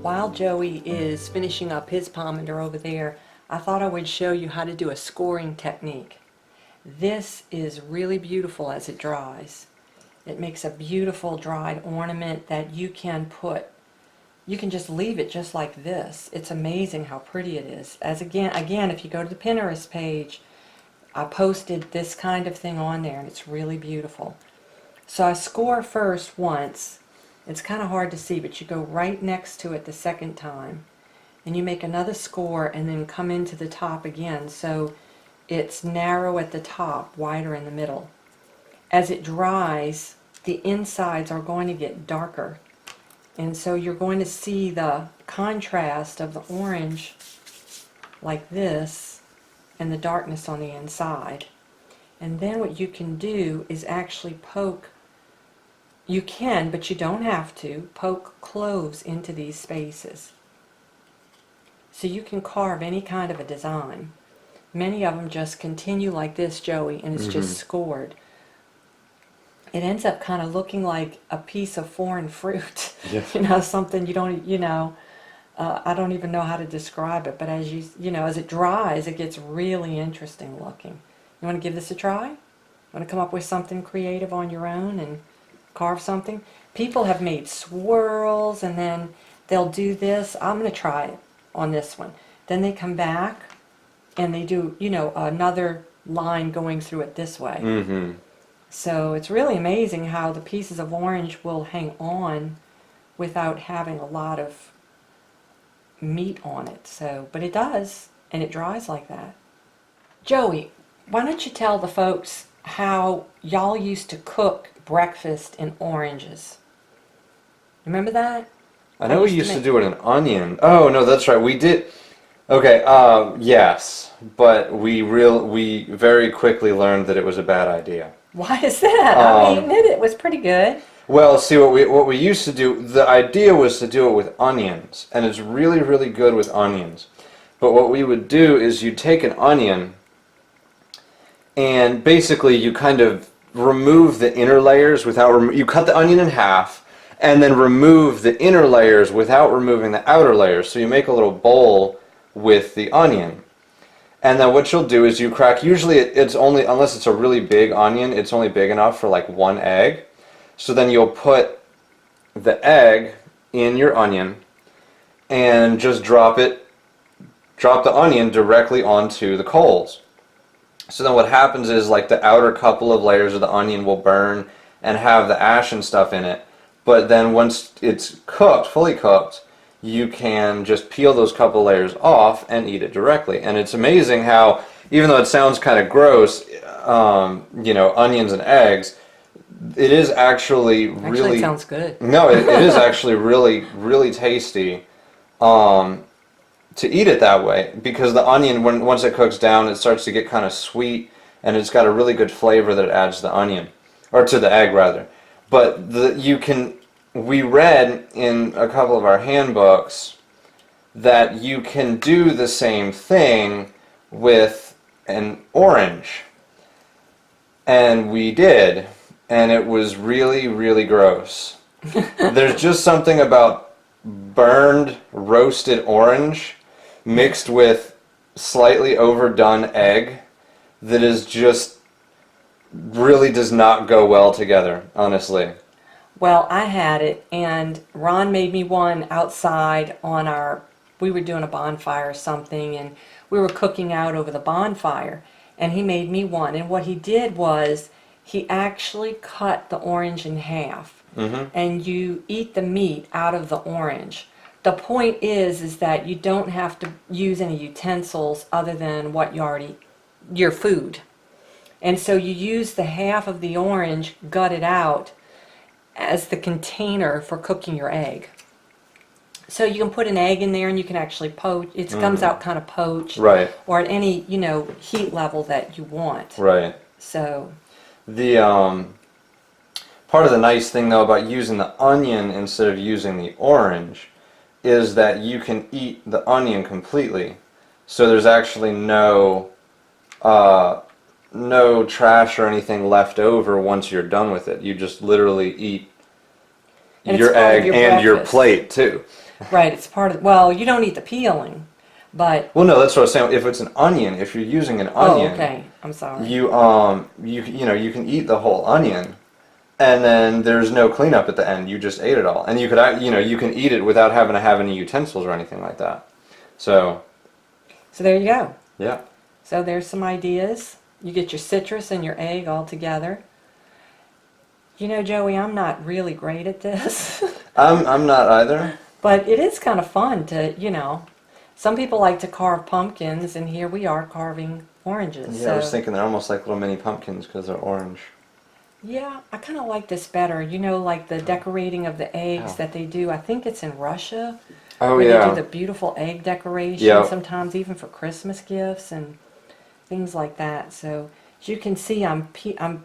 While Joey is finishing up his pomander over there, I thought I would show you how to do a scoring technique. This is really beautiful as it dries. It makes a beautiful dried ornament that you can just leave it just like this. It's amazing how pretty it is. As again, if you go to the Pinterest page, I posted this kind of thing on there and it's really beautiful. So I score first once. It's kind of hard to see, but you go right next to it the second time and you make another score and then come into the top again, so it's narrow at the top, wider in the middle. As it dries, the insides are going to get darker, and so you're going to see the contrast of the orange like this and the darkness on the inside. And then what you can do is actually poke, you can, but you don't have to, poke cloves into these spaces. So you can carve any kind of a design. Many of them just continue like this, Joey, and it's just scored. It ends up kind of looking like a piece of foreign fruit. Yeah. You know, something you don't, I don't even know how to describe it, but as as it dries, it gets really interesting looking. You want to give this a try? Want to come up with something creative on your own and carve something? People have made swirls and then they'll do this. I'm going to try it on this one. Then they come back and they do, another line going through it this way. Mm-hmm. So it's really amazing how the pieces of orange will hang on without having a lot of meat on it. So, but it does, and it dries like that. Joey, why don't you tell the folks how y'all used to cook breakfast in oranges? Remember that? I know we used to do it in onion. Oh, no, that's right. We did. Okay, yes, but we very quickly learned that it was a bad idea. Why is that? I mean, it was pretty good. Well, see, what we used to do, the idea was to do it with onions, and it's really, really good with onions. But what we would do is you take an onion, and basically you kind of remove the inner layers without, you cut the onion in half, and then remove the inner layers without removing the outer layers. So you make a little bowl with the onion. And then what you'll do is you crack, usually it's only, unless it's a really big onion, it's only big enough for like one egg. So then you'll put the egg in your onion and just drop the onion directly onto the coals. So then what happens is like the outer couple of layers of the onion will burn and have the ash and stuff in it. But then once it's cooked, fully cooked, you can just peel those couple layers off and eat it directly. And it's amazing how, even though it sounds kind of gross, onions and eggs, it is actually really... Actually, it sounds good. No, it is actually really, really tasty to eat it that way. Because the onion, once it cooks down, it starts to get kind of sweet, and it's got a really good flavor that it adds to the onion. Or to the egg, rather. But we read in a couple of our handbooks that you can do the same thing with an orange. And we did. And it was really, really gross. There's just something about burned, roasted orange mixed with slightly overdone egg that is just really does not go well together, honestly. Well, I had it, and Ron made me one outside we were doing a bonfire or something, and we were cooking out over the bonfire, and he made me one. And what he did was, he actually cut the orange in half, and you eat the meat out of the orange. The point is that you don't have to use any utensils other than what your food. And so you use the half of the orange, gut it out, as the container for cooking your egg. So you can put an egg in there and you can actually poach. It comes out kind of poached. Right. Or at any, heat level that you want. Right. So. The part of the nice thing though about using the onion instead of using the orange is that you can eat the onion completely. So there's actually no trash or anything left over once you're done with it. You just literally eat your egg and your plate too. Right, it's part of, well, you don't eat the peeling, but, Well, no, that's what I was saying. If it's an onion, if you're using an oh, onion, okay, I'm sorry. you can eat the whole onion, and then there's no cleanup at the end. You just ate it all, and you could you can eat it without having to have any utensils or anything like that. So So there you go. yeah, So there's some ideas. You get your citrus and your egg all together. You know, Joey, I'm not really great at this, I'm not either. but it is kind of fun to, some people like to carve pumpkins, and here we are carving oranges. Yeah, I was thinking they're almost like little mini pumpkins because they're orange. Yeah, I kind of like this better. Like the decorating of the eggs that they do. I think it's in Russia. Oh where yeah. they do the beautiful egg decoration, Yep. sometimes even for Christmas gifts and things like that. So as you can see, I'm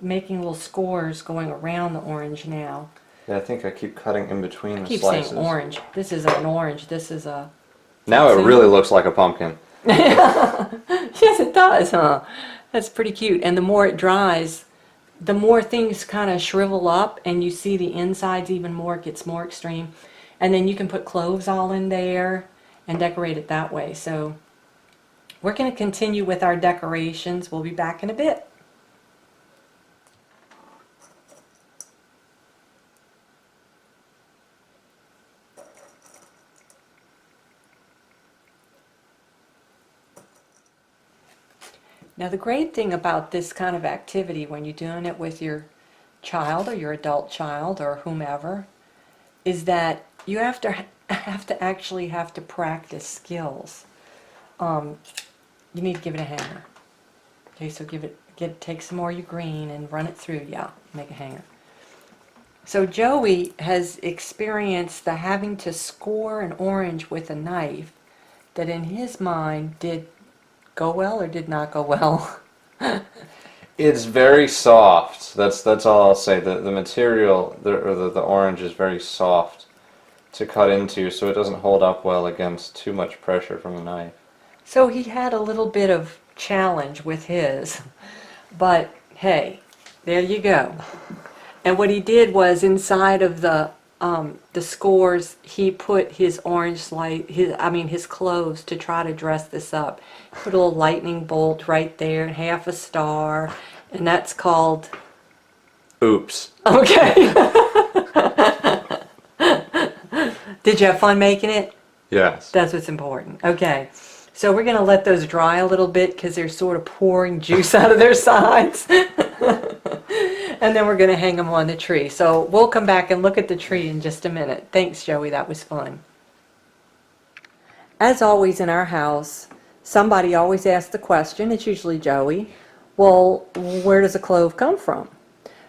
making little scores going around the orange now. Yeah, I think I keep cutting in between I the keep slices. saying orange. This isn't an orange. This is a... Now it really looks like a pumpkin. Yes, it does, huh? That's pretty cute. And the more it dries, the more things kind of shrivel up, and you see the insides even more. It gets more extreme. And then you can put cloves all in there and decorate it that way. So we're going to continue with our decorations. We'll be back in a bit. Now the great thing about this kind of activity when you're doing it with your child or your adult child or whomever is that you have to actually practice skills. You need to give it a hanger. Okay, so take some more of your green and run it through. Yeah, make a hanger. So Joey has experienced the having to score an orange with a knife that in his mind did go well or did not go well. It's very soft. That's all I'll say. The material, the orange is very soft to cut into, so it doesn't hold up well against too much pressure from a knife. So he had a little bit of challenge with his, but hey, there you go. And what he did was inside of the scores, he put his his cloves to try to dress this up. Put a little lightning bolt right there, half a star, and that's called... Oops. Okay. Did you have fun making it? Yes. That's what's important. Okay. So we're going to let those dry a little bit because they're sort of pouring juice out of their sides. And then we're going to hang them on the tree. So we'll come back and look at the tree in just a minute. Thanks, Joey. That was fun. As always in our house, somebody always asks the question, it's usually Joey, well, where does a clove come from?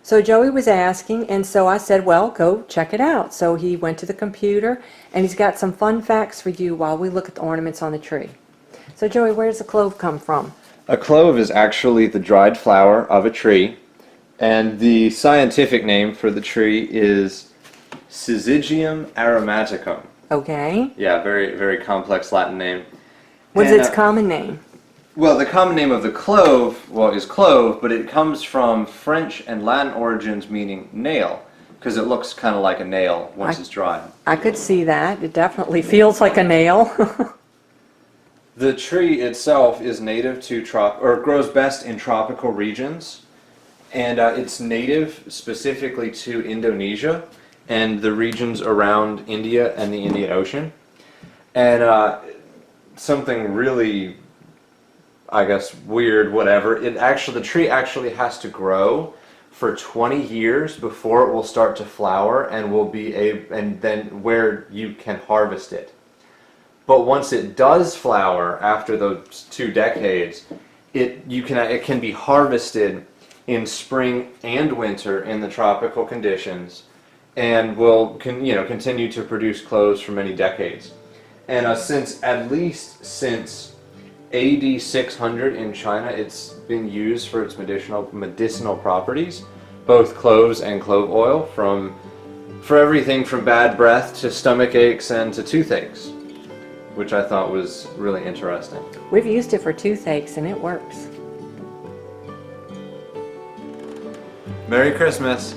So Joey was asking, and so I said, well, go check it out. So he went to the computer, and he's got some fun facts for you while we look at the ornaments on the tree. So Joey, where does a clove come from? A clove is actually the dried flower of a tree, and the scientific name for the tree is Syzygium aromaticum. Okay. Yeah, very, very complex Latin name. What's its common name? Well, the common name of the clove, is clove, but it comes from French and Latin origins meaning nail, because it looks kind of like a nail once it's dry. I could see that. It definitely feels like a nail. The tree itself is native to grows best in tropical regions, and it's native specifically to Indonesia and the regions around India and the Indian Ocean. And something really, I guess, weird, whatever, the tree actually has to grow for 20 years before it will start to flower and and then where you can harvest it. But once it does flower after those 2 decades, it can be harvested in spring and winter in the tropical conditions, and will continue to produce cloves for many decades. And at least since AD 600 in China, it's been used for its medicinal properties, both cloves and clove oil, for everything from bad breath to stomach aches and to toothaches, which I thought was really interesting. We've used it for toothaches and it works. Merry Christmas!